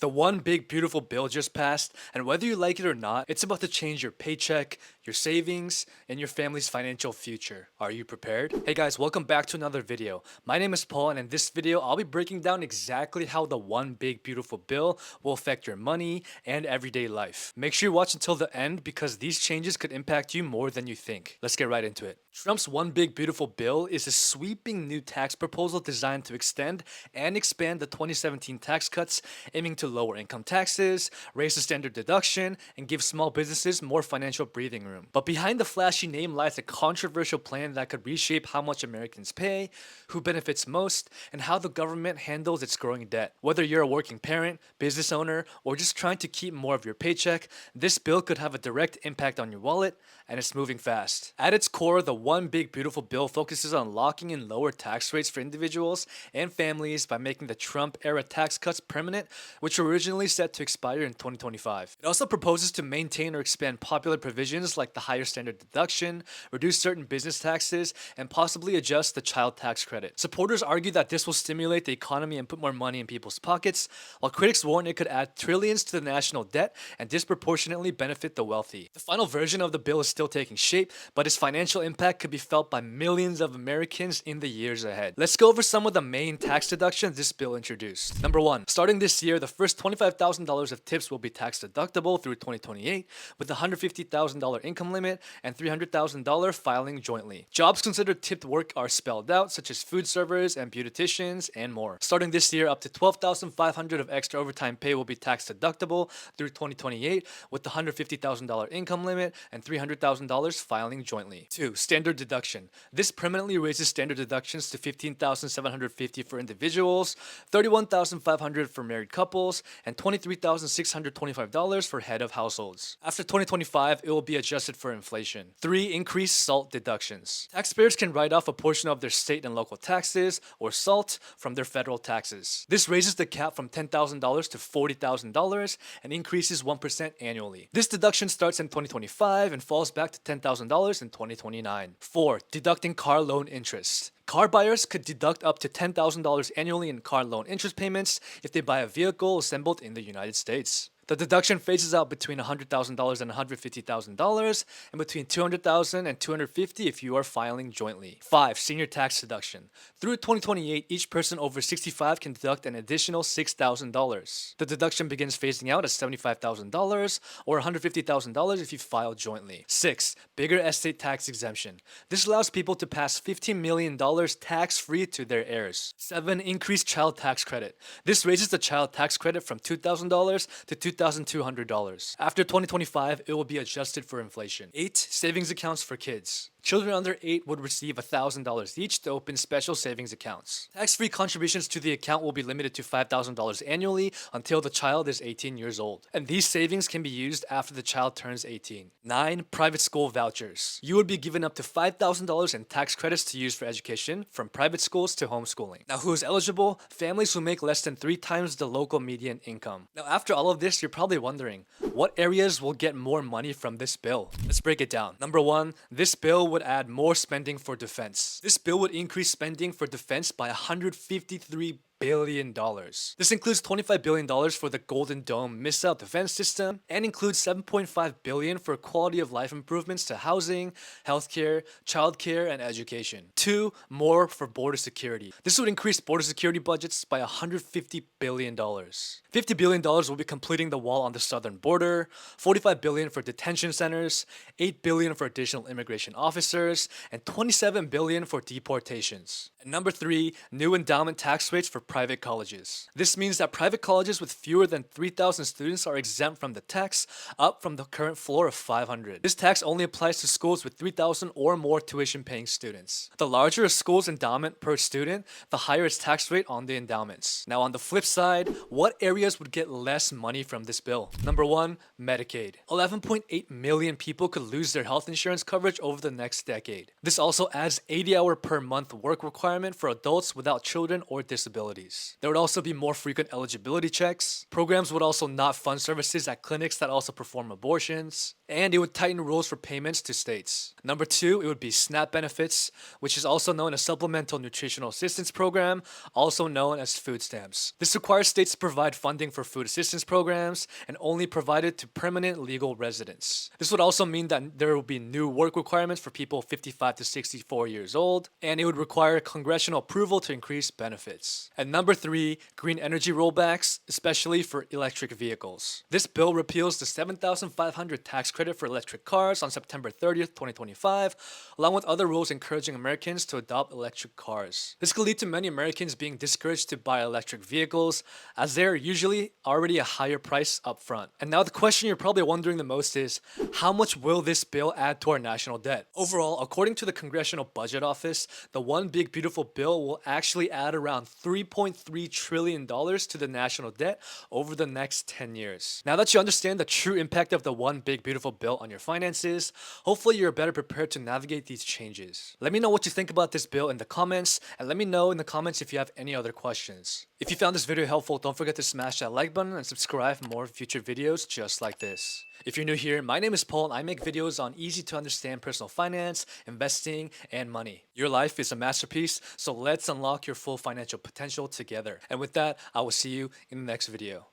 The one big beautiful bill just passed, and whether you like it or not, it's about to change your paycheck, your savings, and your family's financial future. Are you prepared? Hey guys, welcome back to another video. My name is Paul, and in this video, I'll be breaking down exactly how the one big beautiful bill will affect your money and everyday life. Make sure you watch until the end because these changes could impact you more than you think. Let's get right into it. Trump's one big beautiful bill is a sweeping new tax proposal designed to extend and expand the 2017 tax cuts, aiming to lower income taxes, raise the standard deduction, and give small businesses more financial breathing room. But behind the flashy name lies a controversial plan that could reshape how much Americans pay, who benefits most, and how the government handles its growing debt. Whether you're a working parent, business owner, or just trying to keep more of your paycheck, this bill could have a direct impact on your wallet, and it's moving fast. At its core, the one big beautiful bill focuses on locking in lower tax rates for individuals and families by making the Trump-era tax cuts permanent, which were originally set to expire in 2025. It also proposes to maintain or expand popular provisions like the higher standard deduction, reduce certain business taxes, and possibly adjust the child tax credit. Supporters argue that this will stimulate the economy and put more money in people's pockets, while critics warn it could add trillions to the national debt and disproportionately benefit the wealthy. The final version of the bill is still taking shape, but its financial impact could be felt by millions of Americans in the years ahead. Let's go over some of the main tax deductions this bill introduced. Number 1. Starting this year, the first $25,000 of tips will be tax deductible through 2028, with a $150,000 income limit and $300,000 filing jointly. Jobs considered tipped work are spelled out, such as food servers and beauticians and more. Starting this year, up to $12,500 of extra overtime pay will be tax deductible through 2028, with the $150,000 income limit and $300,000 filing jointly. 2. Standard deduction. This permanently raises standard deductions to $15,750 for individuals, $31,500 for married couples, and $23,625 for head of households. After 2025, it will be adjusted for inflation. 3. Increased SALT deductions. Taxpayers can write off a portion of their state and local taxes, or SALT, from their federal taxes. This raises the cap from $10,000 to $40,000 and increases 1% annually. This deduction starts in 2025 and falls back to $10,000 in 2029. 4. Deducting car loan interest. Car buyers could deduct up to $10,000 annually in car loan interest payments if they buy a vehicle assembled in the United States. The deduction phases out between $100,000 and $150,000 and between $200,000 and $250,000 if you are filing jointly. 5. Senior tax deduction. Through 2028, each person over 65 can deduct an additional $6,000. The deduction begins phasing out at $75,000 or $150,000 if you file jointly. 6. Bigger estate tax exemption. This allows people to pass $15 million tax-free to their heirs. 7. Increased child tax credit. This raises the child tax credit from $2,000 to $2,200. After 2025, it will be adjusted for inflation. 8. Savings accounts for kids. Children under 8 would receive $1,000 each to open special savings accounts. Tax-free contributions to the account will be limited to $5,000 annually until the child is 18 years old, and these savings can be used after the child turns 18. 9. Private school vouchers. You would be given up to $5,000 in tax credits to use for education, from private schools to homeschooling. Now, who is eligible? Families who make less than 3 times the local median income. Now, after all of this, you're probably wondering, what areas will get more money from this bill? Let's break it down. Number 1, this bill would add more spending for defense. This bill would increase spending for defense by $153 billion. This includes $25 billion for the Golden Dome missile defense system and includes $7.5 billion for quality of life improvements to housing, healthcare, childcare, and education. 2. More for border security. This would increase border security budgets by $150 billion. $50 billion will be completing the wall on the southern border, $45 billion for detention centers, $8 billion for additional immigration officers, and $27 billion for deportations. And number 3, new endowment tax rates for private colleges. This means that private colleges with fewer than 3,000 students are exempt from the tax, up from the current floor of 500. This tax only applies to schools with 3,000 or more tuition-paying students. The larger a school's endowment per student, the higher its tax rate on the endowments. Now, on the flip side, what areas would get less money from this bill? Number 1, Medicaid. 11.8 million people could lose their health insurance coverage over the next decade. This also adds 80-hour per month work requirement for adults without children or disabilities. mammographies. There would also be more frequent eligibility checks. Programs would also not fund services at clinics that also perform abortions. And it would tighten rules for payments to states. Number 2, it would be SNAP benefits, which is also known as Supplemental Nutritional Assistance Program, also known as food stamps. This requires states to provide funding for food assistance programs and only provide it to permanent legal residents. This would also mean that there will be new work requirements for people 55 to 64 years old, and it would require congressional approval to increase benefits. And number 3, green energy rollbacks, especially for electric vehicles. This bill repeals the $7,500 tax credit for electric cars on September 30th, 2025, along with other rules encouraging Americans to adopt electric cars. This could lead to many Americans being discouraged to buy electric vehicles, as they're usually already a higher price up front. And now the question you're probably wondering the most is, how much will this bill add to our national debt? Overall, according to the Congressional Budget Office, the One Big Beautiful Bill will actually add around $3.3 trillion to the national debt over the next 10 years. Now that you understand the true impact of the One Big Beautiful Bill on your finances, hopefully you're better prepared to navigate these changes. Let me know what you think about this bill in the comments, and let me know in the comments if you have any other questions. If you found this video helpful, don't forget to smash that like button and subscribe for more future videos just like this. If you're new here, my name is Paul and I make videos on easy to understand personal finance, investing, and money. Your life is a masterpiece, so let's unlock your full financial potential together. And with that, I will see you in the next video.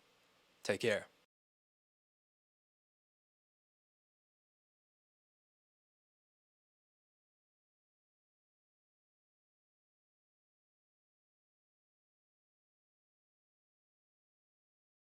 Take care.